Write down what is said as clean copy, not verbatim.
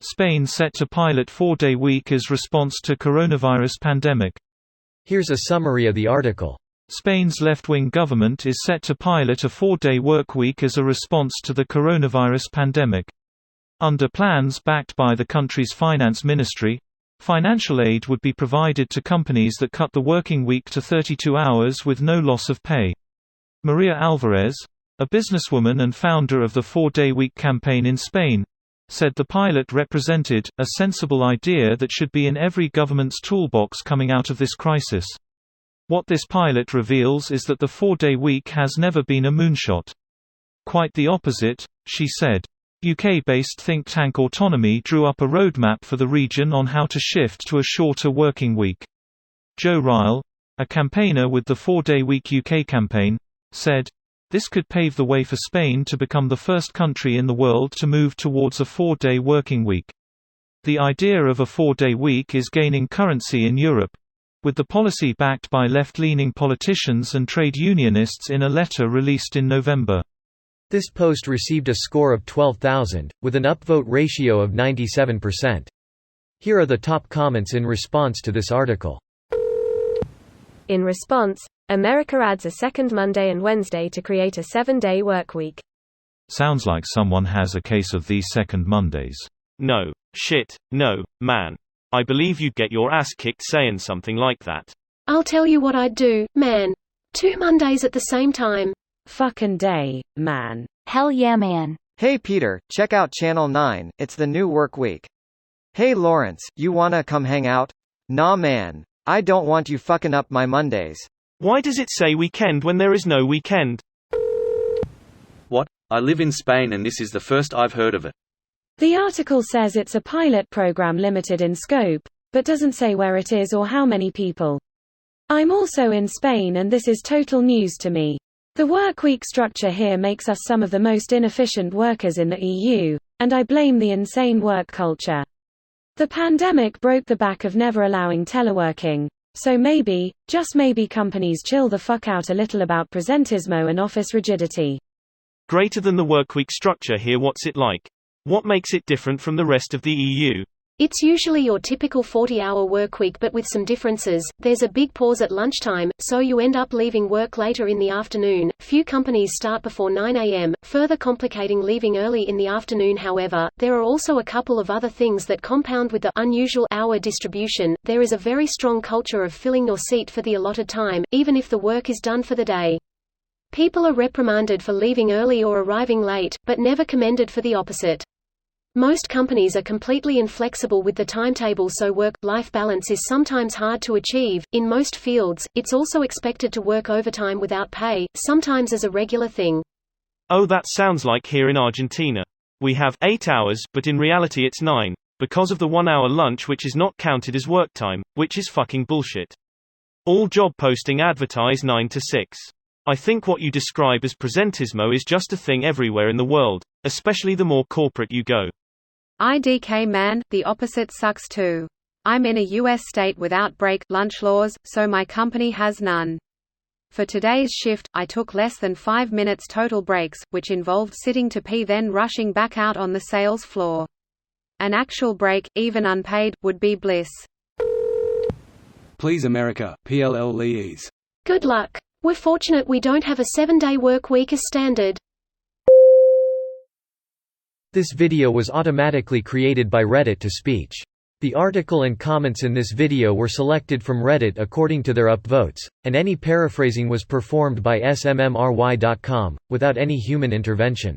Spain set to pilot 4-day week as response to coronavirus pandemic. Here's a summary of the article. Spain's left-wing government is set to pilot a 4-day work week as a response to the coronavirus pandemic. Under plans backed by the country's finance ministry, financial aid would be provided to companies that cut the working week to 32 hours with no loss of pay. Maria Alvarez, a businesswoman and founder of the 4-day week campaign in Spain, said the pilot represented a sensible idea that should be in every government's toolbox coming out of this crisis. What this pilot reveals is that the 4-day week has never been a moonshot. Quite the opposite, she said. UK-based think tank Autonomy drew up a roadmap for the region on how to shift to a shorter working week. Joe Ryle, a campaigner with the 4-day week UK campaign, said, "This could pave the way for Spain to become the first country in the world to move towards a 4-day working week." The idea of a 4-day week is gaining currency in Europe, with the policy backed by left-leaning politicians and trade unionists in a letter released in November. This post received a score of 12,000, with an upvote ratio of 97%. Here are the top comments in response to this article. In response, America adds a second Monday and Wednesday to create a 7-day workweek. Sounds like someone has a case of these second Mondays. No. Shit. No, man. I believe you'd get your ass kicked saying something like that. I'll tell you what I'd do, man. 2 Mondays at the same time. Fucking day, man. Hell yeah, man. Hey Peter, check out Channel 9, it's the new work week. Hey Lawrence, you wanna come hang out? Nah man. I don't want you fucking up my Mondays. Why does it say weekend when there is no weekend? What? I live in Spain and this is the first I've heard of it. The article says it's a pilot program limited in scope, but doesn't say where it is or how many people. I'm also in Spain and this is total news to me. The workweek structure here makes us some of the most inefficient workers in the EU, and I blame the insane work culture. The pandemic broke the back of never allowing teleworking, so maybe, just maybe companies chill the fuck out a little about presentismo and office rigidity. Greater than the workweek structure here, what's it like? What makes it different from the rest of the EU? It's usually your typical 40-hour workweek but with some differences. There's a big pause at lunchtime, so you end up leaving work later in the afternoon. Few companies start before 9 a.m., further complicating leaving early in the afternoon. However, there are also a couple of other things that compound with the unusual hour distribution. There is a very strong culture of filling your seat for the allotted time, even if the work is done for the day. People are reprimanded for leaving early or arriving late, but never commended for the opposite. Most companies are completely inflexible with the timetable, so work-life balance is sometimes hard to achieve. In most fields, it's also expected to work overtime without pay, sometimes as a regular thing. Oh, that sounds like here in Argentina. We have 8 hours, but in reality it's 9, because of the 1-hour lunch which is not counted as work time, which is fucking bullshit. All job posting advertise 9 to 6. I think what you describe as presentismo is just a thing everywhere in the world, especially the more corporate you go. IDK man, the opposite sucks too. I'm in a US state without break lunch laws, so my company has none. For today's shift, I took less than 5 minutes total breaks, which involved sitting to pee then rushing back out on the sales floor. An actual break, even unpaid, would be bliss. Please America, PLLEs. Good luck. We're fortunate we don't have a 7-day work week as standard. This video was automatically created by Reddit to speech. The article and comments in this video were selected from Reddit according to their upvotes, and any paraphrasing was performed by smmry.com, without any human intervention.